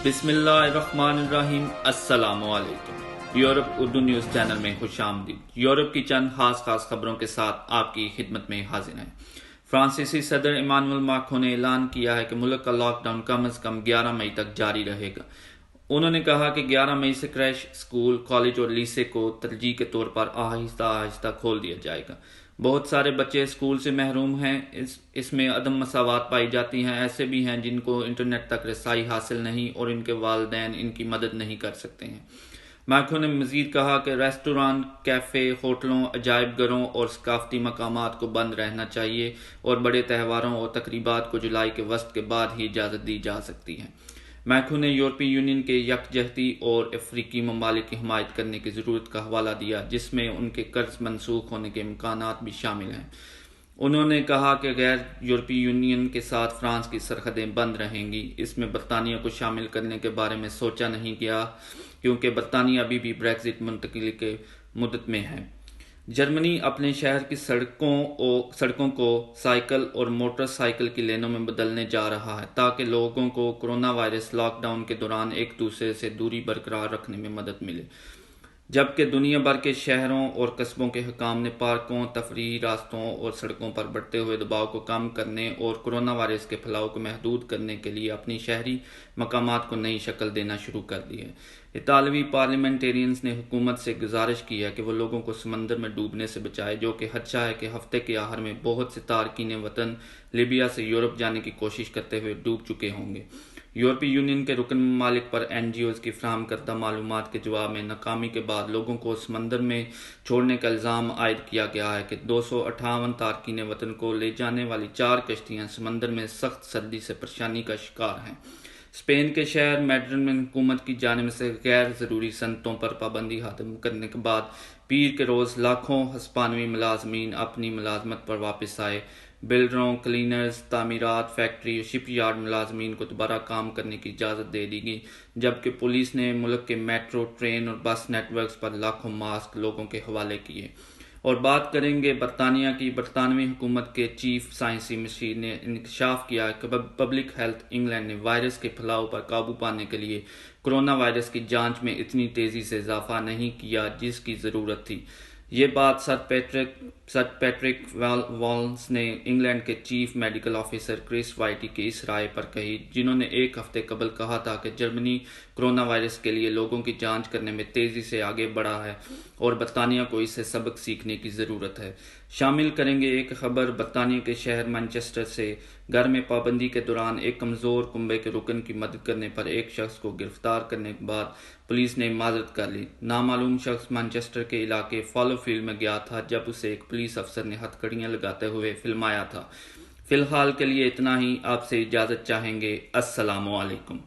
بسم اللہ الرحمن الرحیم۔ السلام علیکم۔ یورپ اردو نیوز چینل میں خوش آمدید۔ یورپ کی چند خاص خبروں کے ساتھ آپ کی خدمت میں حاضر ہیں۔ فرانسیسی صدر ایمانوئل ماکروں نے اعلان کیا ہے کہ ملک کا لاک ڈاؤن کم از کم 11 مئی تک جاری رہے گا۔ انہوں نے کہا کہ 11 مئی سے کریش، اسکول، کالج اور لیسے کو ترجیح کے طور پر آہستہ کھول دیا جائے گا۔ بہت سارے بچے اسکول سے محروم ہیں۔ اس میں عدم مساوات پائی جاتی ہیں۔ ایسے بھی ہیں جن کو انٹرنیٹ تک رسائی حاصل نہیں اور ان کے والدین ان کی مدد نہیں کر سکتے ہیں۔ ماکروں نے مزید کہا کہ ریسٹوران، کیفے، ہوٹلوں، عجائب گھروں اور ثقافتی مقامات کو بند رہنا چاہیے اور بڑے تہواروں اور تقریبات کو جولائی کے وسط کے بعد ہی اجازت دی جا سکتی ہے۔ ماکروں نے یورپی یونین کے یکجہتی اور افریقی ممالک کی حمایت کرنے کی ضرورت کا حوالہ دیا، جس میں ان کے قرض منسوخ ہونے کے امکانات بھی شامل ہیں۔ انہوں نے کہا کہ غیر یورپی یونین کے ساتھ فرانس کی سرحدیں بند رہیں گی۔ اس میں برطانیہ کو شامل کرنے کے بارے میں سوچا نہیں گیا کیونکہ برطانیہ ابھی بھی بریگزٹ منتقلی کے مدت میں ہے۔ جرمنی اپنے شہر کی سڑکوں کو سائیکل اور موٹر سائیکل کی لینوں میں بدلنے جا رہا ہے تاکہ لوگوں کو کورونا وائرس لاک ڈاؤن کے دوران ایک دوسرے سے دوری برقرار رکھنے میں مدد ملے، جبکہ دنیا بھر کے شہروں اور قصبوں کے حکام نے پارکوں، تفریحی راستوں اور سڑکوں پر بڑھتے ہوئے دباؤ کو کم کرنے اور کورونا وائرس کے پھیلاؤ کو محدود کرنے کے لیے اپنی شہری مقامات کو نئی شکل دینا شروع کر دی ہے۔ اطالوی پارلیمنٹیرینز نے حکومت سے گزارش کی ہے کہ وہ لوگوں کو سمندر میں ڈوبنے سے بچائے، جو کہ خدشہ ہے کہ ہفتے کے آخر میں بہت سے تارکین وطن لیبیا سے یورپ جانے کی کوشش کرتے ہوئے ڈوب چکے ہوں گے۔ یورپی یونین کے رکن ممالک پر این جی اوز کی فراہم کردہ معلومات کے جواب میں ناکامی کے بعد لوگوں کو سمندر میں چھوڑنے کا الزام عائد کیا گیا ہے کہ 258 تارکین وطن کو لے جانے والی 4 کشتیاں سمندر میں سخت سردی سے پریشانی کا شکار ہیں۔ اسپین کے شہر میڈرڈ میں حکومت کی جانب سے غیر ضروری صنعتوں پر پابندی ختم کرنے کے بعد پیر کے روز لاکھوں ہسپانوی ملازمین اپنی ملازمت پر واپس آئے۔ بلڈروں، کلینرز، تعمیرات، فیکٹری اور شپ یارڈ ملازمین کو دوبارہ کام کرنے کی اجازت دے دی گئی، جبکہ پولیس نے ملک کے میٹرو، ٹرین اور بس نیٹ ورکس پر لاکھوں ماسک لوگوں کے حوالے کیے۔ اور بات کریں گے برطانیہ کی۔ برطانوی حکومت کے چیف سائنسی مشیر نے انکشاف کیا کہ پبلک ہیلتھ انگلینڈ نے وائرس کے پھیلاؤ پر قابو پانے کے لیے کورونا وائرس کی جانچ میں اتنی تیزی سے اضافہ نہیں کیا جس کی ضرورت تھی۔ یہ بات سر پیٹرک والنس نے انگلینڈ کے چیف میڈیکل آفیسر کرس وائٹی کی اس رائے پر کہی، جنہوں نے ایک ہفتے قبل کہا تھا کہ جرمنی کورونا وائرس کے لیے لوگوں کی جانچ کرنے میں تیزی سے آگے بڑھا ہے اور برطانیہ کو اس سے سبق سیکھنے کی ضرورت ہے۔ شامل کریں گے ایک خبر برطانیہ کے شہر مانچسٹر سے۔ گھر میں پابندی کے دوران ایک کمزور کنبے کے رکن کی مدد کرنے پر ایک شخص کو گرفتار کرنے کے بعد پولیس نے معذرت کر لی۔ نامعلوم شخص مانچسٹر کے علاقے فالو فیلڈ میں گیا تھا جب اسے ایک پولیس افسر نے ہتھکڑیاں لگاتے ہوئے فلمایا تھا۔ فی الحال کے لیے اتنا ہی۔ آپ سے اجازت چاہیں گے۔ السلام علیکم۔